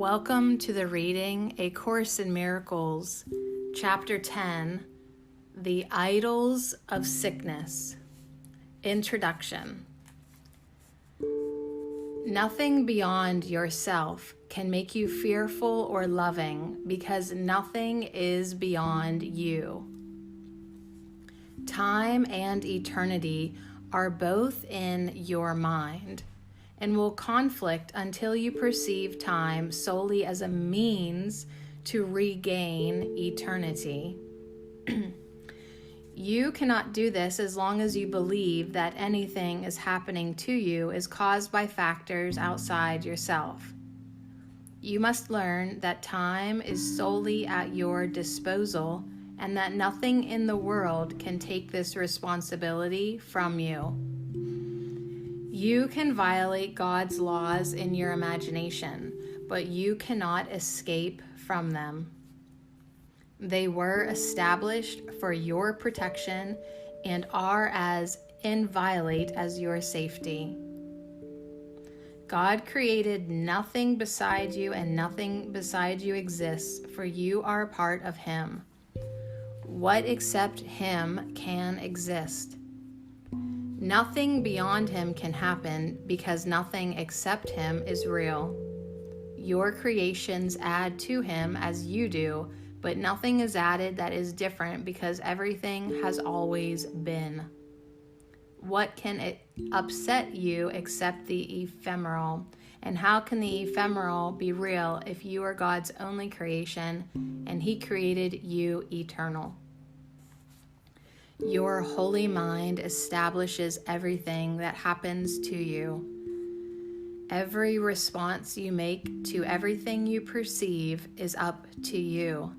Welcome to the reading A Course in Miracles, Chapter 10, The Idols of Sickness. Introduction. Nothing beyond yourself can make you fearful or loving because nothing is beyond you. Time and eternity are both in your mind and will conflict until you perceive time solely as a means to regain eternity. You cannot do this as long as you believe that anything is happening to you is caused by factors outside yourself. You must learn that time is solely at your disposal and that nothing in the world can take this responsibility from you. You can violate God's laws in your imagination, but you cannot escape from them. They were established for your protection and are as inviolate as your safety. God created nothing beside you, and nothing beside you exists, for you are a part of Him. What except Him can exist? Nothing beyond Him can happen because nothing except Him is real. Your creations add to Him as you do, but nothing is added that is different because everything has always been. What can it upset you except the ephemeral? And how can the ephemeral be real if you are God's only creation and He created you eternal? Your holy mind establishes everything that happens to you. Every response you make to everything you perceive is up to you,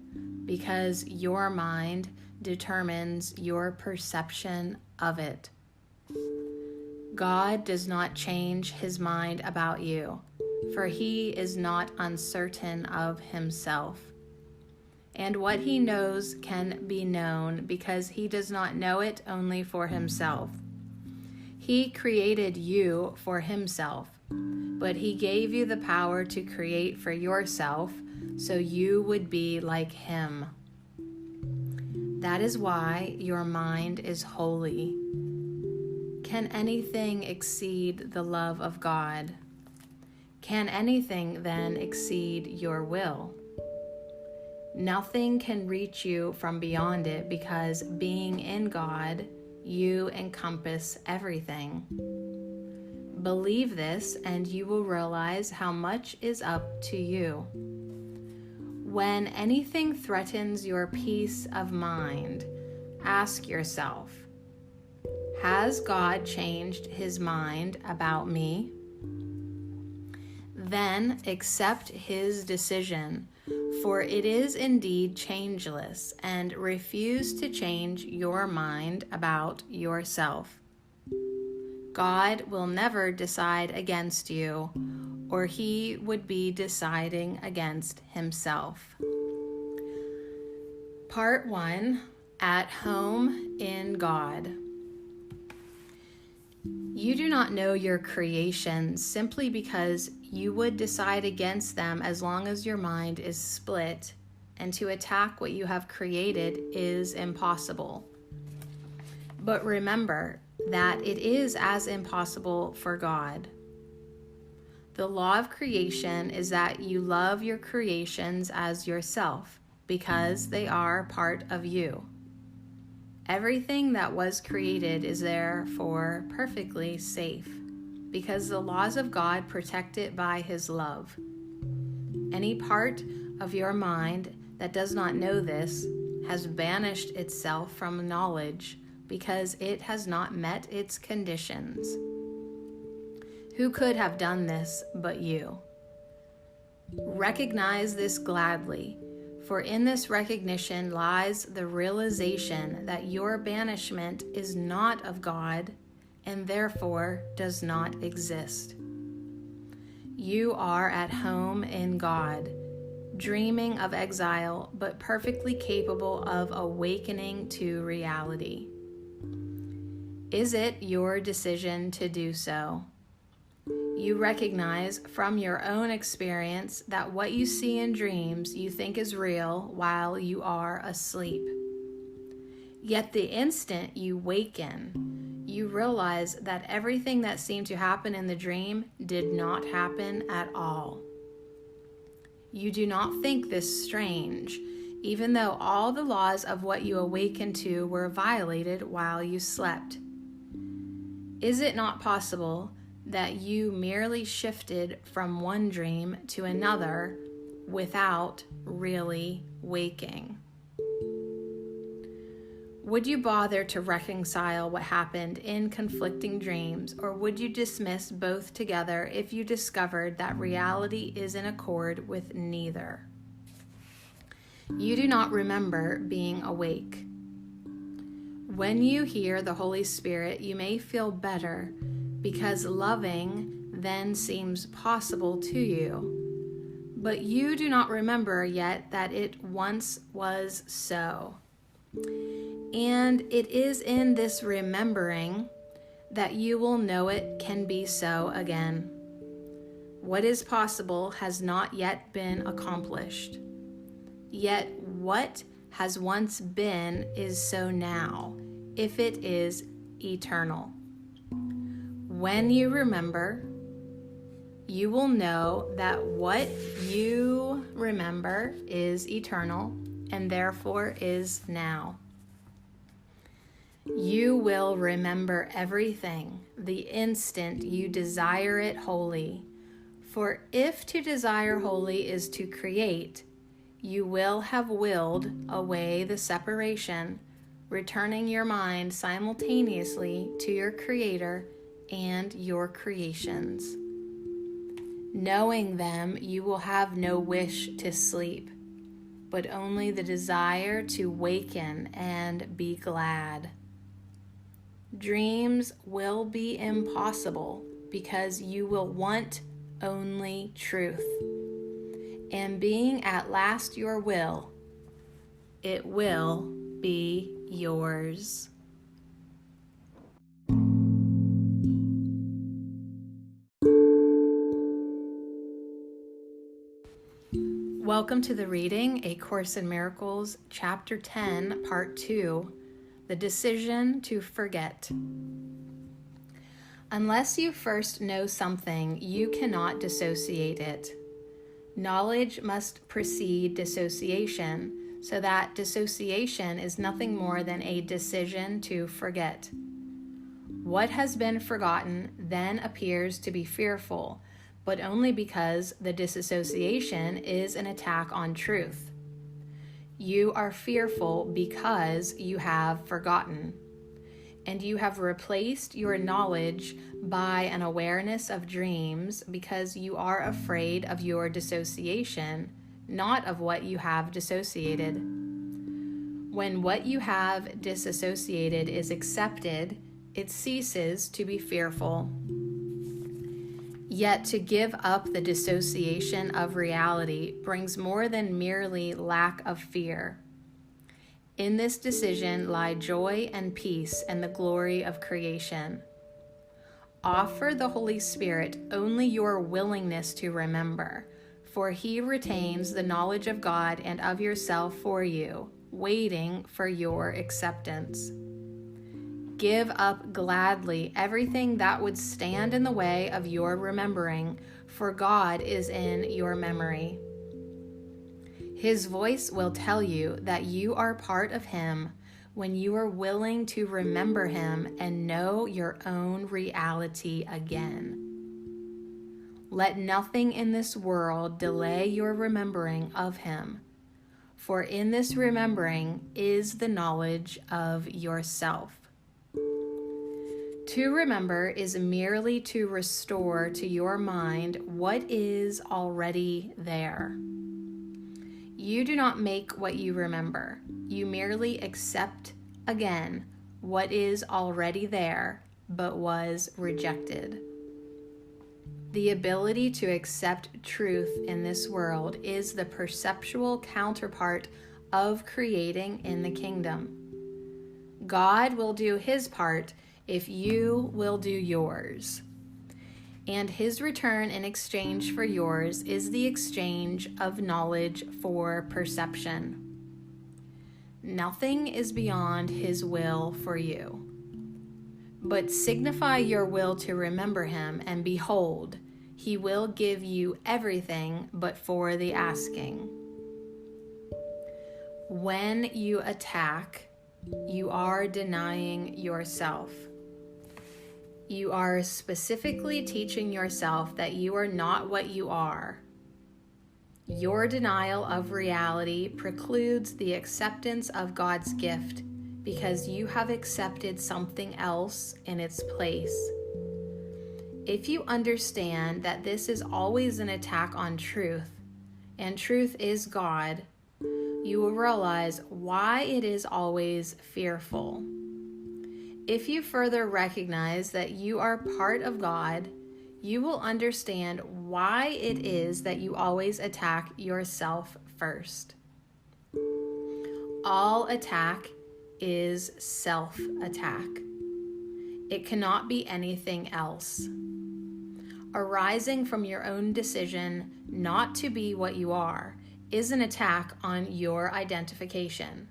because your mind determines your perception of it. God does not change His mind about you, for He is not uncertain of Himself. And what He knows can be known because He does not know it only for Himself. He created you for Himself, but He gave you the power to create for yourself so you would be like Him. That is why your mind is holy. Can anything exceed the love of God? Can anything then exceed your will? Nothing can reach you from beyond it because being in God, you encompass everything. Believe this and you will realize how much is up to you. When anything threatens your peace of mind, ask yourself, has God changed His mind about me? Then accept His decision, for it is indeed changeless, and refuse to change your mind about yourself. God will never decide against you, or He would be deciding against Himself. Part 1, At Home in God. You do not know your creations simply because you would decide against them as long as your mind is split, and to attack what you have created is impossible. But remember that it is as impossible for God. The law of creation is that you love your creations as yourself because they are part of you. Everything that was created is therefore perfectly safe, because the laws of God protect it by His love. Any part of your mind that does not know this has banished itself from knowledge because it has not met its conditions. Who could have done this but you? Recognize this gladly, for in this recognition lies the realization that your banishment is not of God and therefore does not exist. You are at home in God, dreaming of exile, but perfectly capable of awakening to reality. Is it your decision to do so? You recognize from your own experience that what you see in dreams you think is real while you are asleep. Yet the instant you waken, you realize that everything that seemed to happen in the dream did not happen at all. You do not think this strange, even though all the laws of what you awakened to were violated while you slept. Is it not possible that you merely shifted from one dream to another without really waking? Would you bother to reconcile what happened in conflicting dreams, or would you dismiss both together if you discovered that reality is in accord with neither? You do not remember being awake. When you hear the Holy Spirit, you may feel better because loving then seems possible to you, but you do not remember yet that it once was so. And it is in this remembering that you will know it can be so again. What is possible has not yet been accomplished. Yet what has once been is so now, if it is eternal. When you remember, you will know that what you remember is eternal and therefore is now. You will remember everything the instant you desire it wholly. For if to desire wholly is to create, you will have willed away the separation, returning your mind simultaneously to your Creator and your creations. Knowing them, you will have no wish to sleep, but only the desire to waken and be glad. Dreams will be impossible because you will want only truth. And being at last your will, it will be yours. Welcome to the reading, A Course in Miracles, Chapter 10, Part 2, The Decision to Forget. Unless you first know something, you cannot dissociate it. Knowledge must precede dissociation, so that dissociation is nothing more than a decision to forget. What has been forgotten then appears to be fearful, but only because the disassociation is an attack on truth. You are fearful because you have forgotten, and you have replaced your knowledge by an awareness of dreams because you are afraid of your dissociation, not of what you have dissociated. When what you have disassociated is accepted, it ceases to be fearful. Yet to give up the dissociation of reality brings more than merely lack of fear. In this decision lie joy and peace and the glory of creation. Offer the Holy Spirit only your willingness to remember, for He retains the knowledge of God and of yourself for you, waiting for your acceptance. Give up gladly everything that would stand in the way of your remembering, for God is in your memory. His voice will tell you that you are part of Him when you are willing to remember Him and know your own reality again. Let nothing in this world delay your remembering of Him, for in this remembering is the knowledge of yourself. To remember is merely to restore to your mind what is already there. You do not make what you remember. You merely accept again what is already there, but was rejected. The ability to accept truth in this world is the perceptual counterpart of creating in the kingdom. God will do His part if you will do yours. and his return in exchange for yours is the exchange of knowledge for perception. Nothing is beyond his will for you. But signify your will to remember him, and behold, he will give you everything but for the asking. When you attack, you are denying yourself. You are specifically teaching yourself that you are not what you are. Your denial of reality precludes the acceptance of God's gift because you have accepted something else in its place. If you understand that this is always an attack on truth, and truth is God, you will realize why it is always fearful. If you further recognize that you are part of God, you will understand why it is that you always attack yourself first. All attack is self-attack. It cannot be anything else. Arising from your own decision not to be what you are is an attack on your identification.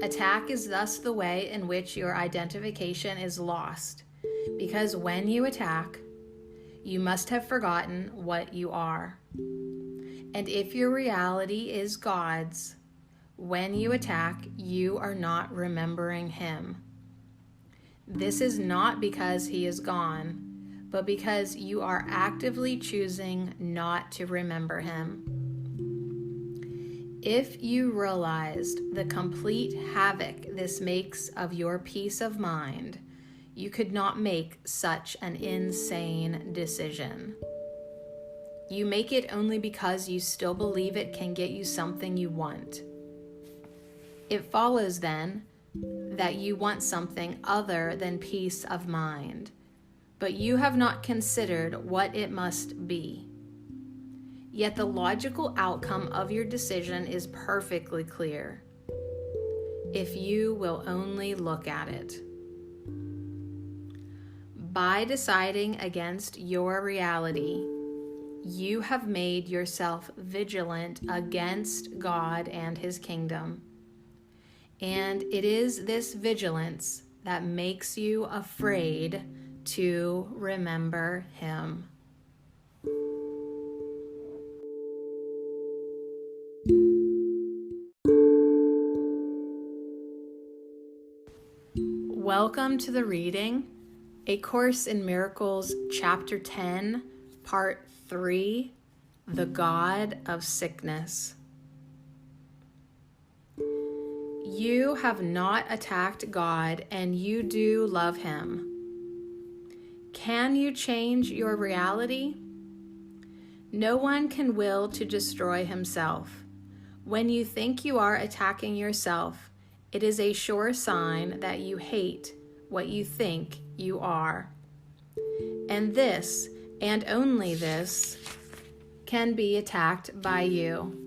Attack is thus the way in which your identification is lost, because when you attack, you must have forgotten what you are. And if your reality is God's, when you attack, you are not remembering him. This is not because he is gone, but because you are actively choosing not to remember him. If you realized the complete havoc this makes of your peace of mind, you could not make such an insane decision. You make it only because you still believe it can get you something you want. It follows then that you want something other than peace of mind, but you have not considered what it must be. Yet the logical outcome of your decision is perfectly clear, if you will only look at it. By deciding against your reality, you have made yourself vigilant against God and his kingdom. And it is this vigilance that makes you afraid to remember him. Welcome to the reading, A Course in Miracles, Chapter 10, Part 3, The God of Sickness. You have not attacked God, and you do love him. Can you change your reality? No one can will to destroy himself. When you think you are attacking yourself, it is a sure sign that you hate what you think you are. And this, and only this, can be attacked by you.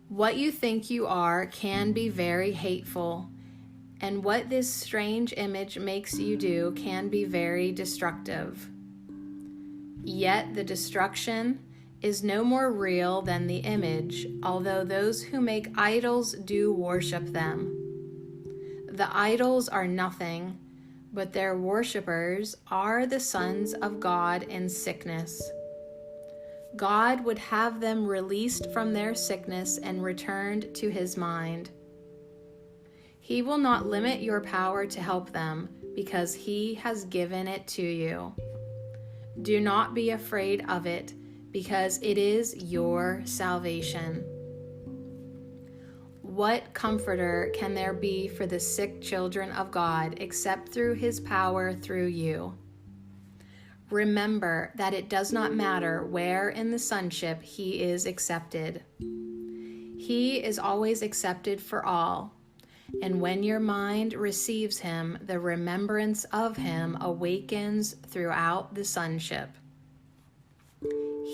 What you think you are can be very hateful, and what this strange image makes you do can be very destructive. Yet the destruction is no more real than the image, although those who make idols do worship them. The idols are nothing, but their worshippers are the sons of God in sickness. God would have them released from their sickness and returned to his mind. He will not limit your power to help them because he has given it to you. Do not be afraid of it, because it is your salvation. What comforter can there be for the sick children of God except through his power through you? Remember that it does not matter where in the sonship he is accepted. He is always accepted for all, and when your mind receives him, the remembrance of him awakens throughout the sonship.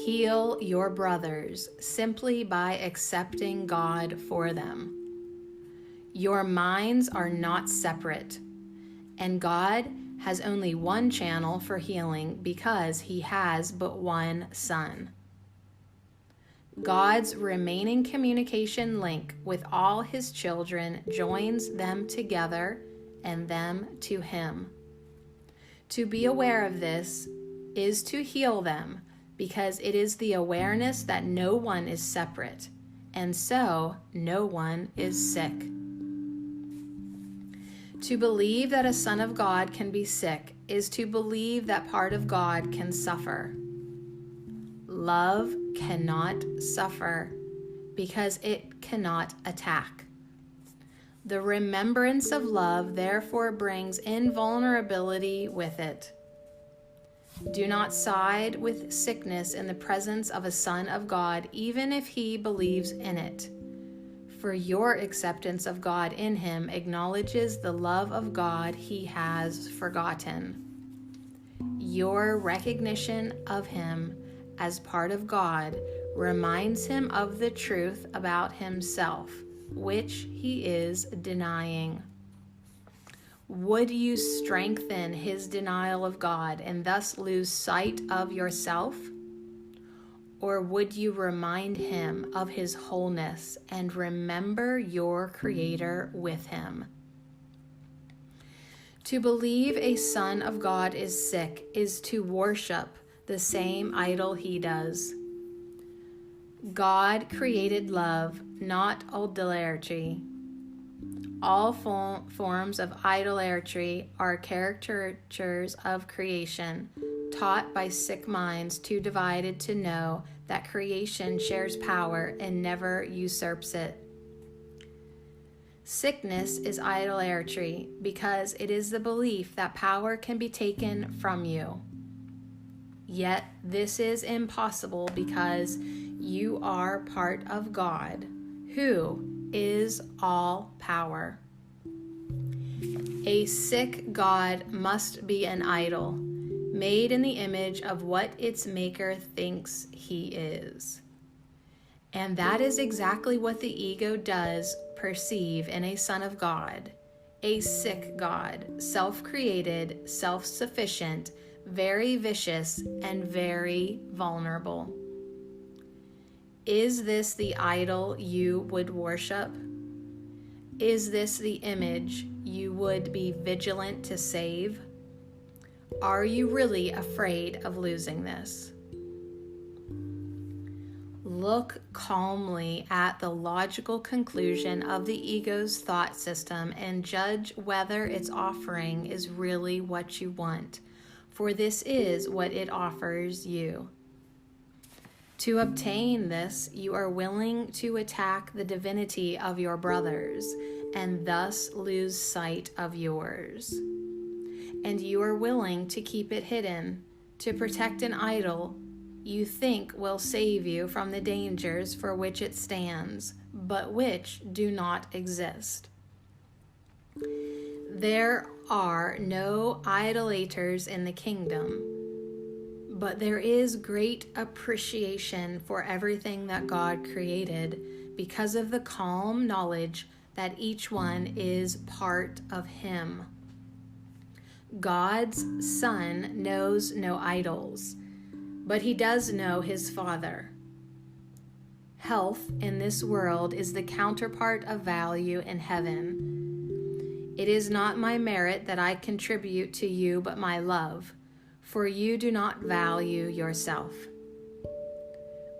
Heal your brothers simply by accepting God for them. Your minds are not separate, and God has only one channel for healing because he has but one son. God's remaining communication link with all his children joins them together and them to him. To be aware of this is to heal them, because it is the awareness that no one is separate, and so no one is sick. To believe that a son of God can be sick is to believe that part of God can suffer. Love cannot suffer because it cannot attack. The remembrance of love therefore brings invulnerability with it. Do not side with sickness in the presence of a son of God, even if he believes in it. For your acceptance of God in him acknowledges the love of God he has forgotten. Your recognition of him as part of God reminds him of the truth about himself, which he is denying. Would you strengthen his denial of God and thus lose sight of yourself? Or would you remind him of his wholeness and remember your Creator with him? To believe a son of God is sick is to worship the same idol he does. God created love, not idolatry. All forms of idolatry are caricatures of creation, taught by sick minds too divided to know that creation shares power and never usurps it. Sickness is idolatry because it is the belief that power can be taken from you. Yet this is impossible because you are part of God, who is all power. A sick God must be an idol, made in the image of what its maker thinks he is. And that is exactly what the ego does perceive in a son of God, a sick God, self-created, self-sufficient, very vicious, and very vulnerable. Is this the idol you would worship? Is this the image you would be vigilant to save? Are you really afraid of losing this? Look calmly at the logical conclusion of the ego's thought system and judge whether its offering is really what you want, for this is what it offers you. To obtain this, you are willing to attack the divinity of your brothers and thus lose sight of yours. And you are willing to keep it hidden, to protect an idol you think will save you from the dangers for which it stands, but which do not exist. There are no idolaters in the kingdom, but there is great appreciation for everything that God created because of the calm knowledge that each one is part of him. God's Son knows no idols, but he does know his Father. Health in this world is the counterpart of value in heaven. It is not my merit that I contribute to you, but my love, for you do not value yourself.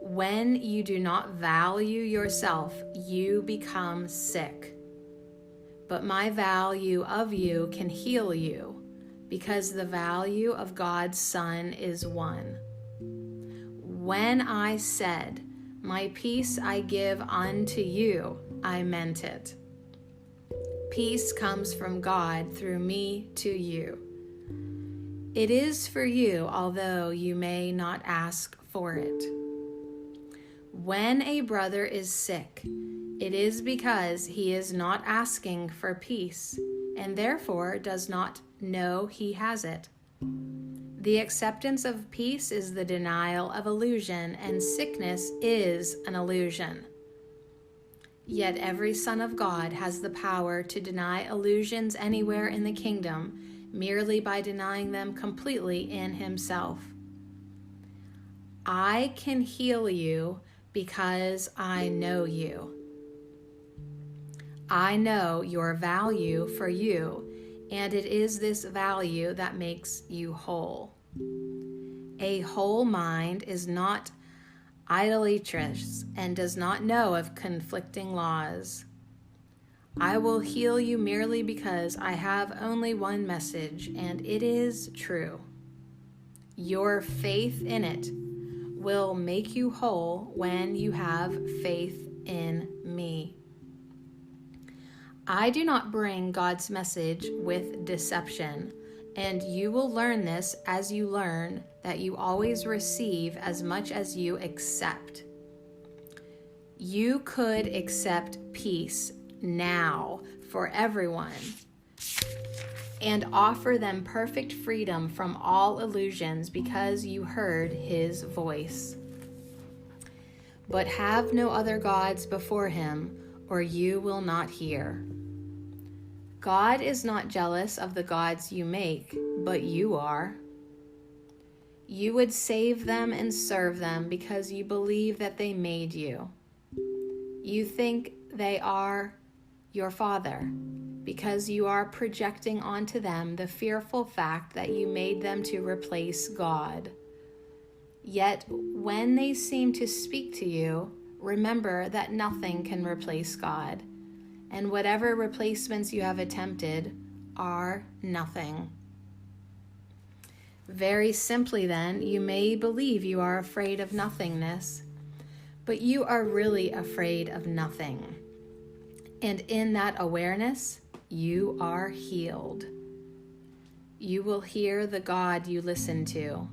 When you do not value yourself, you become sick. But my value of you can heal you, because the value of God's Son is one. When I said, "My peace I give unto you," I meant it. Peace comes from God through me to you. It is for you, although you may not ask for it. When a brother is sick, it is because he is not asking for peace, and therefore does not know he has it. The acceptance of peace is the denial of illusion, and sickness is an illusion. Yet every son of God has the power to deny illusions anywhere in the kingdom, merely by denying them completely in himself. I can heal you because I know you. I know your value for you, and it is this value that makes you whole. A whole mind is not idolatrous and does not know of conflicting laws. I will heal you merely because I have only one message, and it is true. Your faith in it will make you whole when you have faith in me. I do not bring God's message with deception, and you will learn this as you learn that you always receive as much as you accept. You could accept peace now for everyone and offer them perfect freedom from all illusions because you heard his voice. But have no other gods before him, or you will not hear. God is not jealous of the gods you make, but you are. You would save them and serve them because you believe that they made you. You think they are your father because you are projecting onto them the fearful fact that you made them to replace God. Yet, when they seem to speak to you, remember that nothing can replace God, and whatever replacements you have attempted are nothing. Very simply then, you may believe you are afraid of nothingness, but you are really afraid of nothing. And in that awareness, you are healed. You will hear the God you listen to.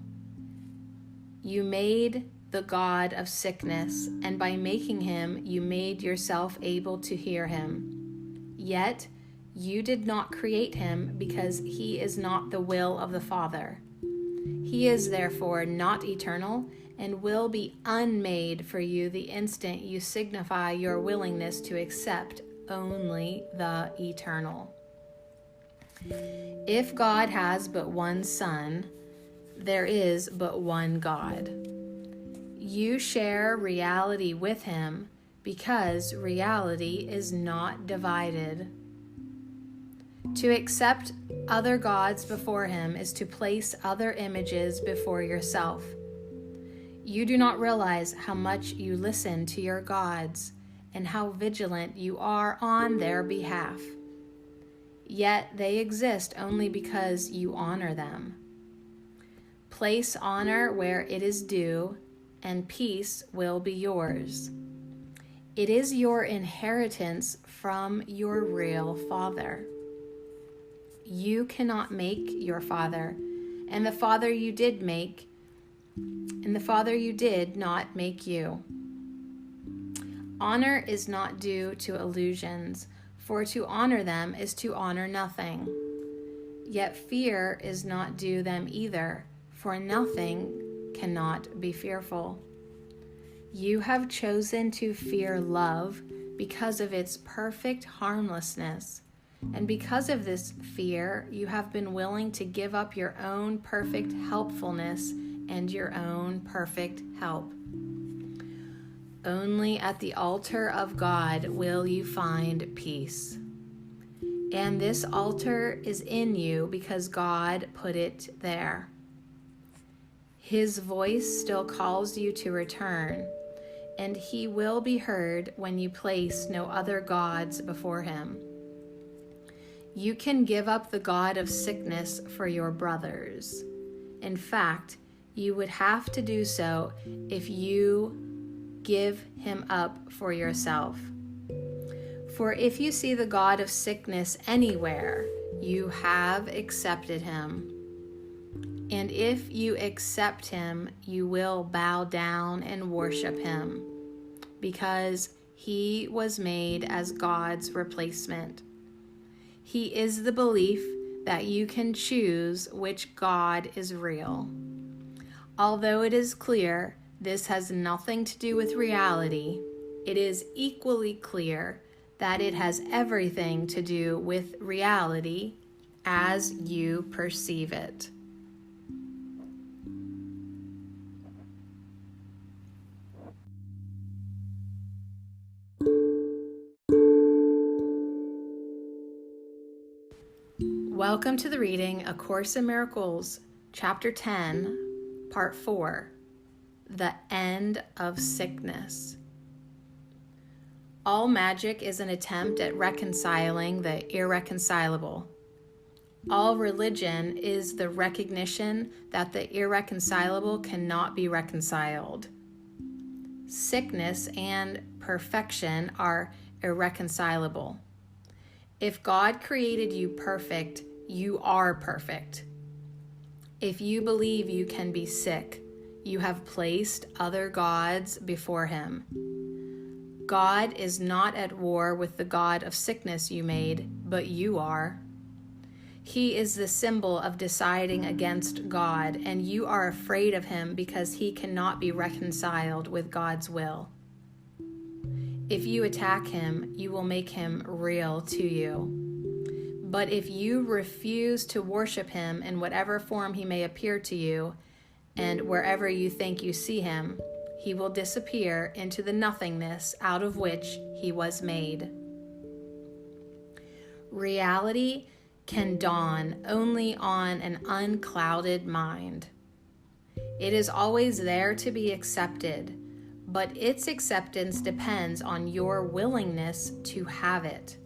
You made the God of sickness, and by making him, you made yourself able to hear him. Yet, you did not create him because he is not the will of the Father. He is therefore not eternal and will be unmade for you the instant you signify your willingness to accept only the eternal. If God has but one Son, there is but one God. You share reality with him because reality is not divided. To accept other gods before him is to place other images before yourself. You do not realize how much you listen to your gods and how vigilant you are on their behalf. Yet they exist only because you honor them. Place honor where it is due, and peace will be yours. It is your inheritance from your real Father. You cannot make your Father, and the Father you did not make you. Honor is not due to illusions, for to honor them is to honor nothing. Yet fear is not due them either, for nothing cannot be fearful. You have chosen to fear love because of its perfect harmlessness, and because of this fear, you have been willing to give up your own perfect helpfulness and your own perfect help. Only at the altar of God will you find peace. And this altar is in you because God put it there. His voice still calls you to return, and he will be heard when you place no other gods before him. You can give up the god of sickness for your brothers. In fact, you would have to do so if you give him up for yourself. For if you see the god of sickness anywhere, you have accepted him. And if you accept him, you will bow down and worship him, because he was made as God's replacement. He is the belief that you can choose which God is real. Although it is clear this has nothing to do with reality, it is equally clear that it has everything to do with reality as you perceive it. Welcome to the reading A Course in Miracles, Chapter 10, Part 4, The End of Sickness. All magic is an attempt at reconciling the irreconcilable. All religion is the recognition that the irreconcilable cannot be reconciled. Sickness and perfection are irreconcilable. If God created you perfect, you are perfect. If you believe you can be sick, you have placed other gods before him. God is not at war with the god of sickness you made, but you are. He is the symbol of deciding against God, and you are afraid of him because he cannot be reconciled with God's will. If you attack him, you will make him real to you. But if you refuse to worship him in whatever form he may appear to you, and wherever you think you see him, he will disappear into the nothingness out of which he was made. Reality can dawn only on an unclouded mind. It is always there to be accepted, but its acceptance depends on your willingness to have it.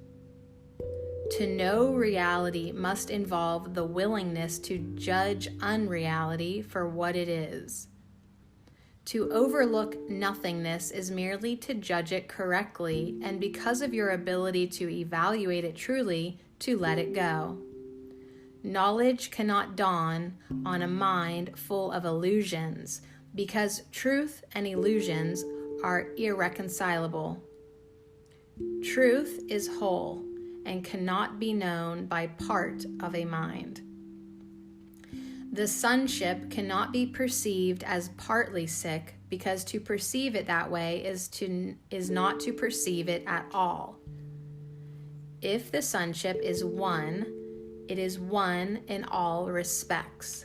To know reality must involve the willingness to judge unreality for what it is. To overlook nothingness is merely to judge it correctly, and because of your ability to evaluate it truly, to let it go. Knowledge cannot dawn on a mind full of illusions, because truth and illusions are irreconcilable. Truth is whole and cannot be known by part of a mind. The sonship cannot be perceived as partly sick, because to perceive it that way is not to perceive it at all. If the sonship is one, it is one in all respects.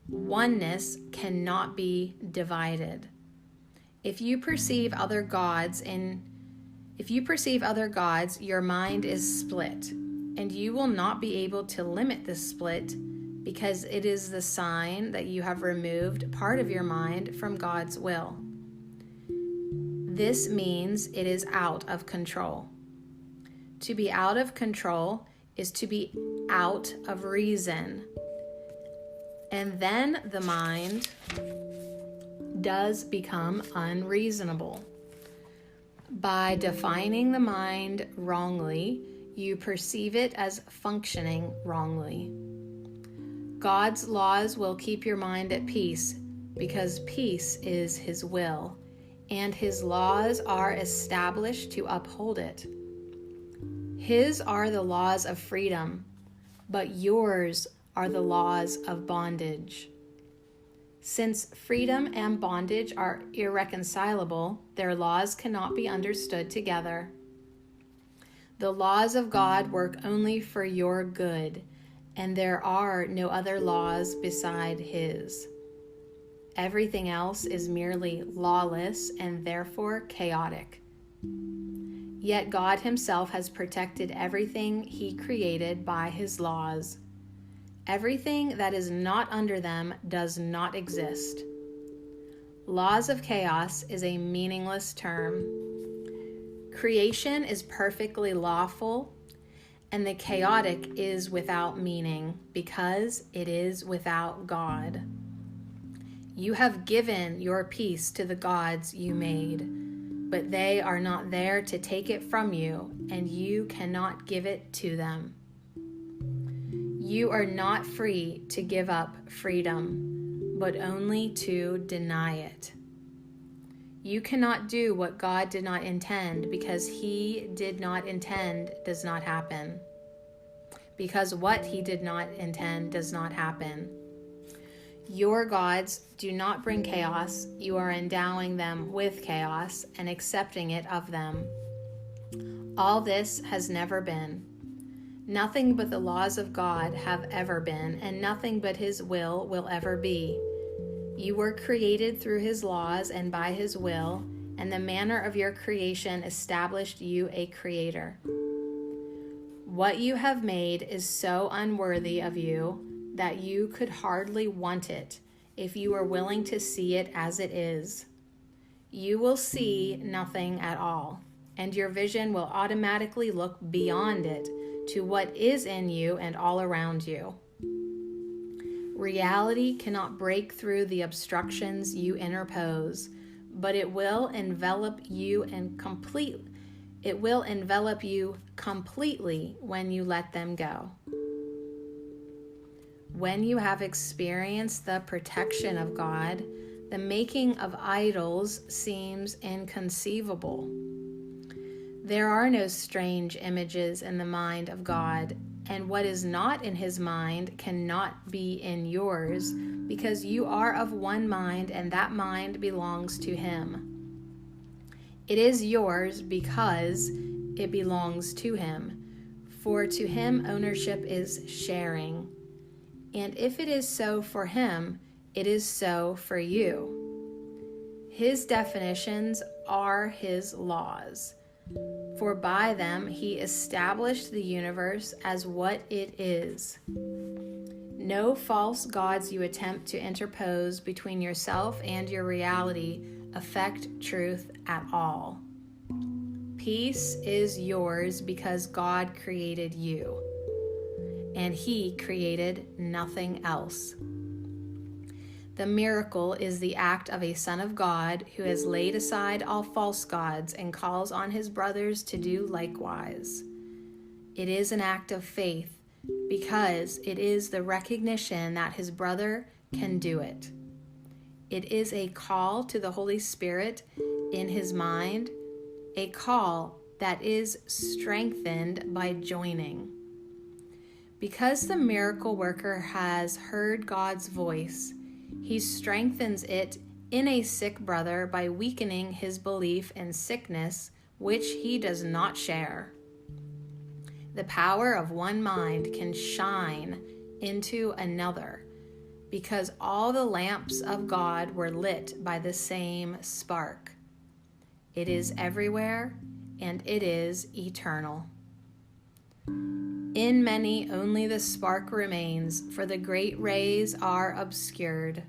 Oneness cannot be divided. If you perceive other gods, your mind is split, and you will not be able to limit the split, because it is the sign that you have removed part of your mind from God's will. This means it is out of control. To be out of control is to be out of reason. And then the mind does become unreasonable. By defining the mind wrongly, you perceive it as functioning wrongly. God's laws will keep your mind at peace, because peace is his will, and his laws are established to uphold it. His are the laws of freedom, but yours are the laws of bondage. Since freedom and bondage are irreconcilable, their laws cannot be understood together. The laws of God work only for your good, and there are no other laws beside his. Everything else is merely lawless and therefore chaotic. Yet God himself has protected everything he created by his laws. Everything that is not under them does not exist. Laws of chaos is a meaningless term. Creation is perfectly lawful, and the chaotic is without meaning, because it is without God. You have given your peace to the gods you made, but they are not there to take it from you, and you cannot give it to them. You are not free to give up freedom, but only to deny it. You cannot do what God did not intend, because he did not intend does not happen. Because what he did not intend does not happen. Your gods do not bring chaos. You are endowing them with chaos and accepting it of them. All this has never been. Nothing but the laws of God have ever been, and nothing but His will ever be. You were created through His laws and by His will, and the manner of your creation established you a creator. What you have made is so unworthy of you that you could hardly want it if you were willing to see it as it is. You will see nothing at all, and your vision will automatically look beyond it to what is in you and all around you. Reality cannot break through the obstructions you interpose, but it will envelop you completely when you let them go. When you have experienced the protection of God, the making of idols seems inconceivable. There are no strange images in the mind of God, and what is not in His mind cannot be in yours, because you are of one mind, and that mind belongs to Him. It is yours because it belongs to Him, for to Him ownership is sharing. And if it is so for Him, it is so for you. His definitions are His laws, for by them He established the universe as what it is. No false gods you attempt to interpose between yourself and your reality affect truth at all. Peace is yours because God created you, and He created nothing else. The miracle is the act of a Son of God who has laid aside all false gods and calls on His brothers to do likewise. It is an act of faith because it is the recognition that his brother can do it. It is a call to the Holy Spirit in his mind, a call that is strengthened by joining. Because the miracle worker has heard God's voice, He strengthens it in a sick brother by weakening his belief in sickness, which he does not share. The power of one mind can shine into another because all the lamps of God were lit by the same spark. It is everywhere and it is eternal. In many only the spark remains, for the great rays are obscured.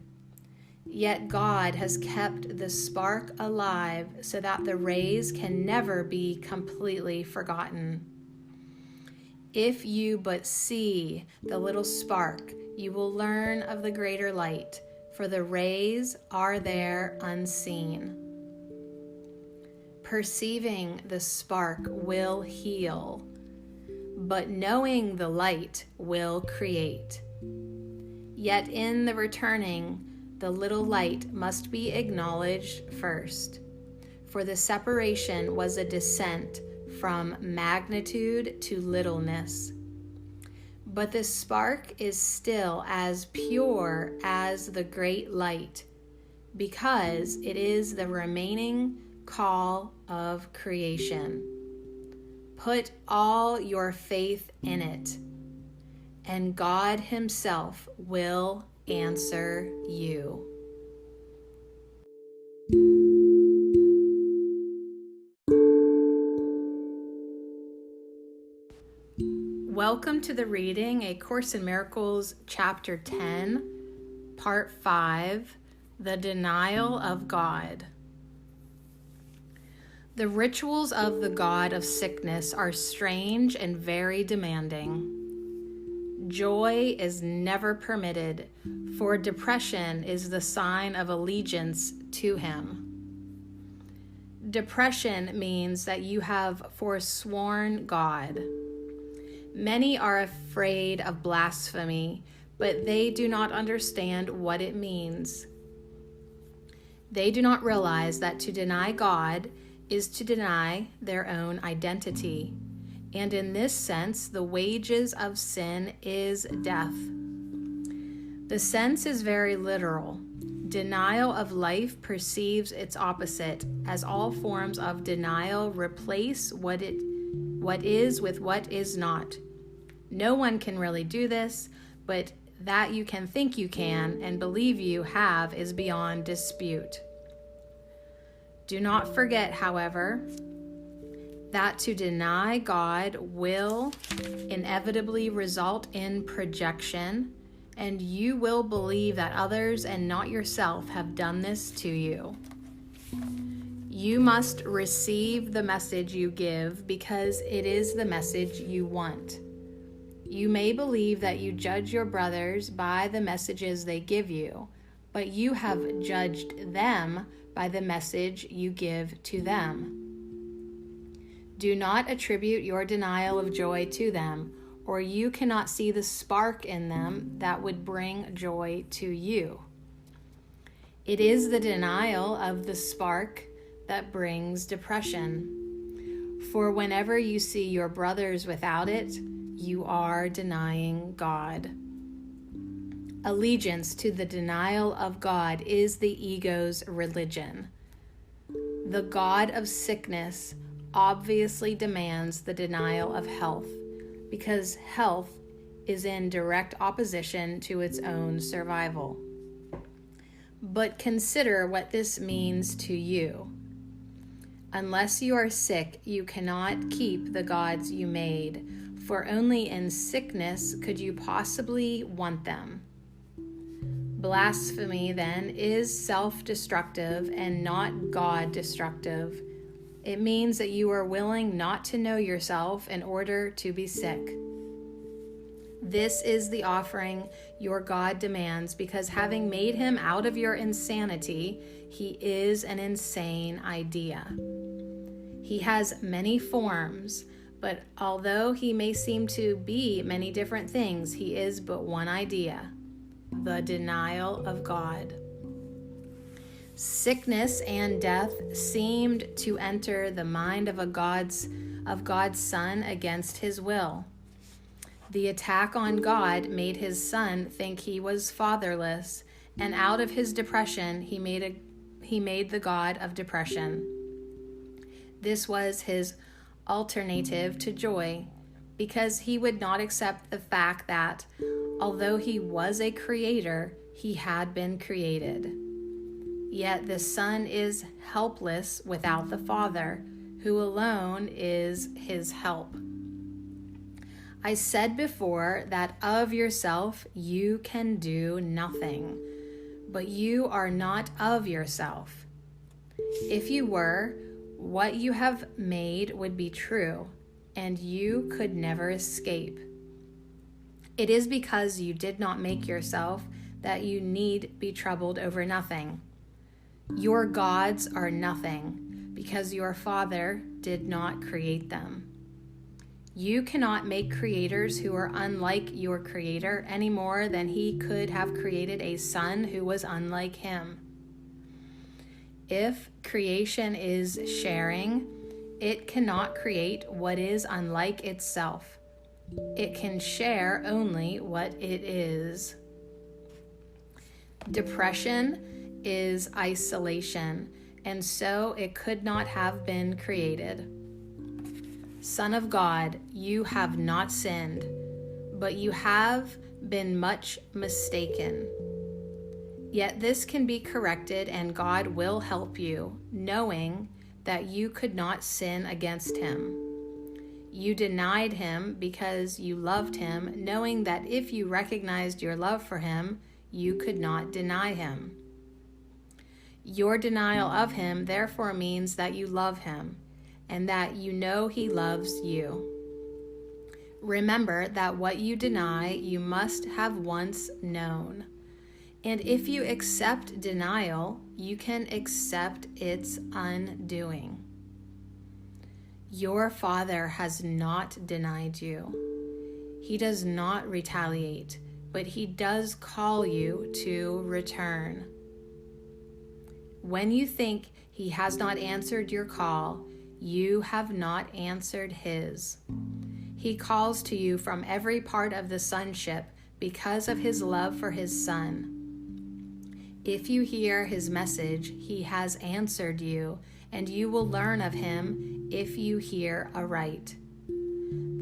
Yet God has kept the spark alive so that the rays can never be completely forgotten. If you but see the little spark, you will learn of the greater light, for the rays are there unseen. Perceiving the spark will heal, but knowing the light will create. Yet in the returning, the little light must be acknowledged first, for the separation was a descent from magnitude to littleness. But the spark is still as pure as the great light, because it is the remaining call of creation. Put all your faith in it, and God Himself will answer you. Welcome to the reading, A Course in Miracles, Chapter 10, Part 5, The Denial of God. The rituals of the god of sickness are strange and very demanding. Joy is never permitted, for depression is the sign of allegiance to him. Depression means that you have forsworn God. Many are afraid of blasphemy, but they do not understand what it means. They do not realize that to deny God is to deny their own identity. And in this sense, the wages of sin is death. The sense is very literal. Denial of life perceives its opposite, as all forms of denial replace what is with what is not. No one can really do this, but that you can think you can and believe you have is beyond dispute. Do not forget, however, that to deny God will inevitably result in projection, and you will believe that others and not yourself have done this to you. You must receive the message you give because it is the message you want. You may believe that you judge your brothers by the messages they give you, but you have judged them by the message you give to them. Do not attribute your denial of joy to them, or you cannot see the spark in them that would bring joy to you. It is the denial of the spark that brings depression. For whenever you see your brothers without it, you are denying God. Allegiance to the denial of God is the ego's religion. The God of sickness obviously demands the denial of health, because health is in direct opposition to its own survival. But consider what this means to you. Unless you are sick, you cannot keep the gods you made, for only in sickness could you possibly want them. Blasphemy, then, is self-destructive and not God-destructive. It means that you are willing not to know yourself in order to be sick. This is the offering your God demands, because having made him out of your insanity, he is an insane idea. He has many forms, but although he may seem to be many different things, he is but one idea: the denial of God. Sickness and death seemed to enter the mind of God's Son against his will. The attack on God made his Son think he was fatherless, and out of his depression he made the God of depression. This was his alternative to joy, because he would not accept the fact that, although he was a creator, he had been created. Yet the Son is helpless without the Father, who alone is his help. I said before that of yourself you can do nothing, but you are not of yourself. If you were, what you have made would be true, and you could never escape. It is because you did not make yourself that you need be troubled over nothing. Your gods are nothing, because your Father did not create them. You cannot make creators who are unlike your Creator any more than he could have created a son who was unlike him. If creation is sharing, it cannot create what is unlike itself. It can share only what it is. Depression is isolation, and so it could not have been created. Son of God, you have not sinned, but you have been much mistaken. Yet this can be corrected, and God will help you, knowing that you could not sin against him. You denied him because you loved him, knowing that if you recognized your love for him, you could not deny him. Your denial of him therefore means that you love him, and that you know he loves you. Remember that what you deny, you must have once known. And if you accept denial, you can accept its undoing. Your Father has not denied you. He does not retaliate, but he does call you to return. When you think he has not answered your call, you have not answered his. He calls to you from every part of the sonship because of his love for his Son. If you hear his message, he has answered you, and you will learn of him if you hear aright.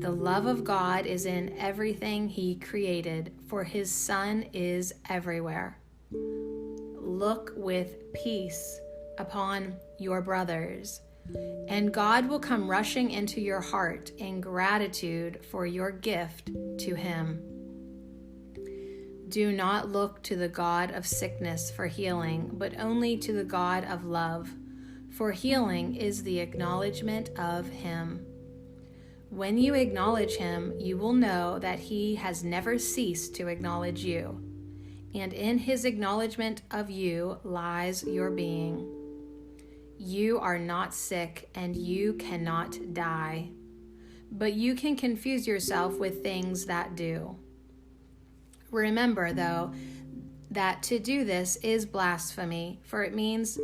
The love of God is in everything He created, for His Son is everywhere. Look with peace upon your brothers, and God will come rushing into your heart in gratitude for your gift to Him. Do not look to the God of sickness for healing, but only to the God of love, for healing is the acknowledgement of Him. When you acknowledge Him, you will know that He has never ceased to acknowledge you, and in His acknowledgement of you lies your being. You are not sick, and you cannot die, but you can confuse yourself with things that do. Remember, though, that to do this is blasphemy, for it means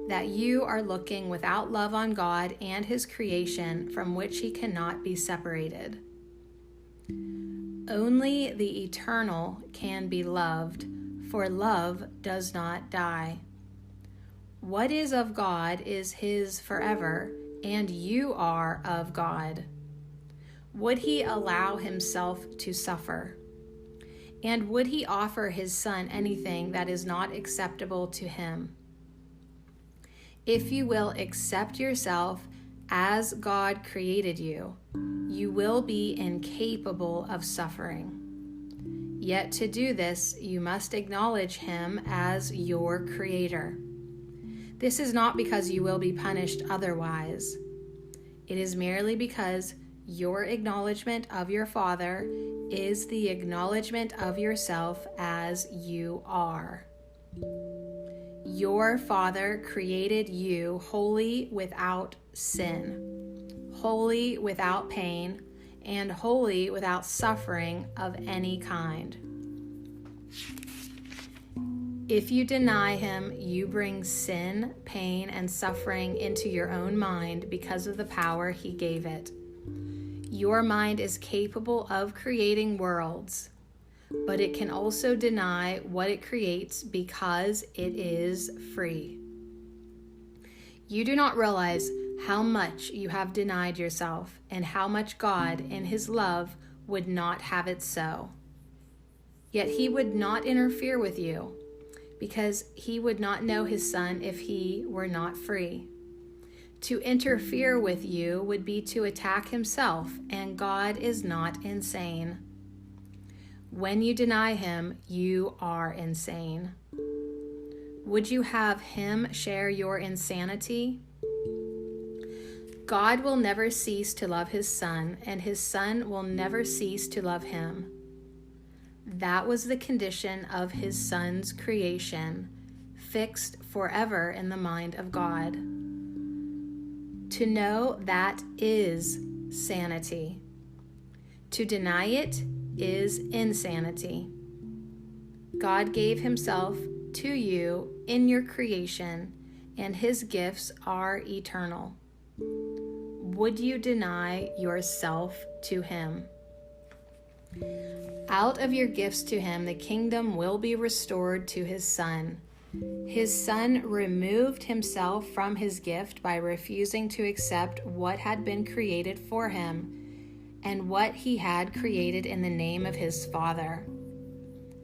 that you are looking without love on God and His creation, from which He cannot be separated. Only the eternal can be loved, for love does not die. What is of God is His forever, and you are of God. Would He allow Himself to suffer? And would He offer His Son anything that is not acceptable to Him? If you will accept yourself as God created you, you will be incapable of suffering. Yet to do this, you must acknowledge Him as your Creator. This is not because you will be punished otherwise. It is merely because your acknowledgement of your Father is the acknowledgement of yourself as you are. Your Father created you holy without sin, holy without pain, and holy without suffering of any kind. If you deny Him, you bring sin, pain, and suffering into your own mind because of the power He gave it. Your mind is capable of creating worlds, but it can also deny what it creates because it is free. You do not realize how much you have denied yourself and how much God, in His love, would not have it so. Yet He would not interfere with you, because He would not know His Son if He were not free. To interfere with you would be to attack Himself, and God is not insane. When you deny Him, you are insane. Would you have Him share your insanity? God will never cease to love His Son, and His Son will never cease to love Him. That was the condition of His Son's creation, fixed forever in the mind of God. To know that is sanity. To deny it is insanity. God gave Himself to you in your creation, and His gifts are eternal. Would you deny yourself to Him? Out of your gifts to Him, the kingdom will be restored to His Son. His Son removed Himself from His gift by refusing to accept what had been created for Him and what He had created in the name of His Father.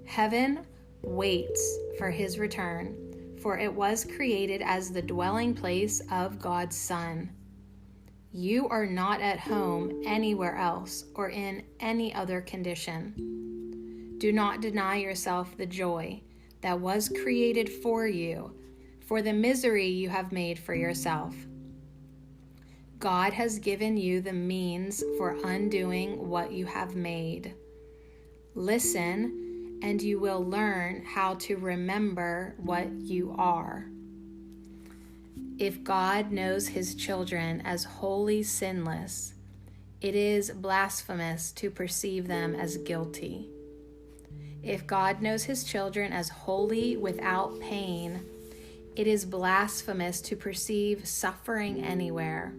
Heaven waits for His return, for it was created as the dwelling place of God's Son. You are not at home anywhere else or in any other condition. Do not deny yourself the joy that was created for you, for the misery you have made for yourself. God has given you the means for undoing what you have made. Listen, and you will learn how to remember what you are. If God knows His children as wholly sinless, it is blasphemous to perceive them as guilty. If God knows His children as wholly without pain, it is blasphemous to perceive suffering anywhere.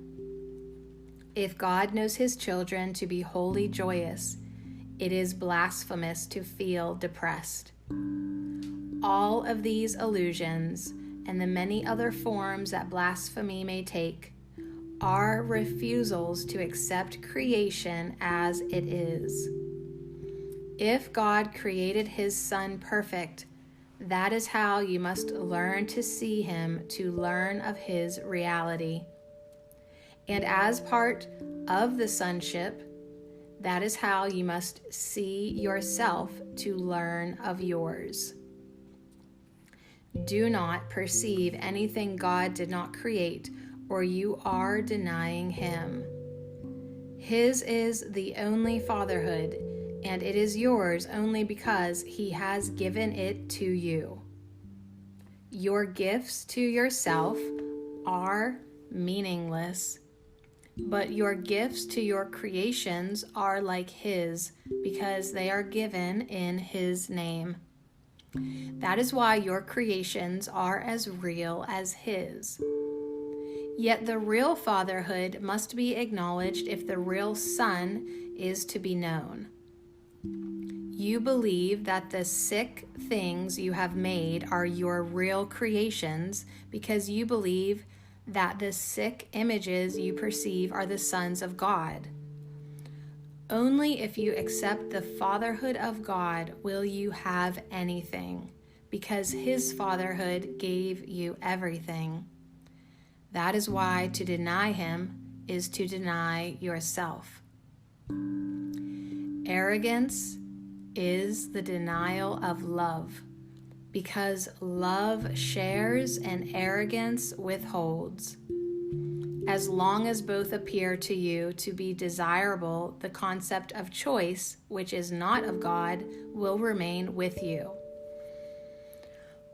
If God knows His children to be wholly joyous, it is blasphemous to feel depressed. All of these illusions and the many other forms that blasphemy may take our refusals to accept creation as it is. If God created his Son perfect, that is how you must learn to see him, to learn of his reality. And as part of the sonship, that is how you must see yourself, to learn of yours. Do not perceive anything God did not create, or you are denying him. His is the only fatherhood, and it is yours only because he has given it to you. Your gifts to yourself are meaningless, but your gifts to your creations are like his, because they are given in his name. That is why your creations are as real as his. Yet the real fatherhood must be acknowledged if the real Son is to be known. You believe that the sick things you have made are your real creations because you believe that the sick images you perceive are the sons of God. Only if you accept the fatherhood of God will you have anything, because his fatherhood gave you everything. That is why to deny him is to deny yourself. Arrogance is the denial of love, because love shares and arrogance withholds. As long as both appear to you to be desirable, the concept of choice, which is not of God, will remain with you.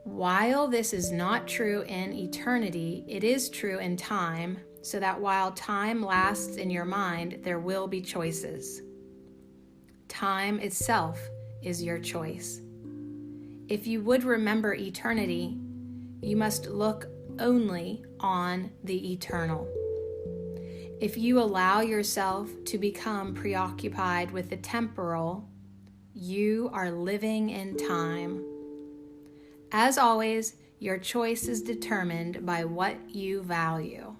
While this is not true in eternity, it is true in time, so that while time lasts in your mind, there will be choices. Time itself is your choice. If you would remember eternity, you must look only on the eternal. If you allow yourself to become preoccupied with the temporal, you are living in time. As always, your choice is determined by what you value.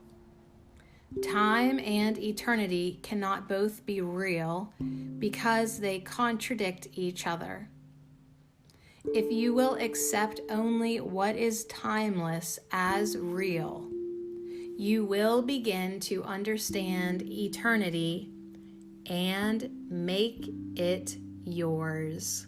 Time and eternity cannot both be real because they contradict each other. If you will accept only what is timeless as real, you will begin to understand eternity and make it yours.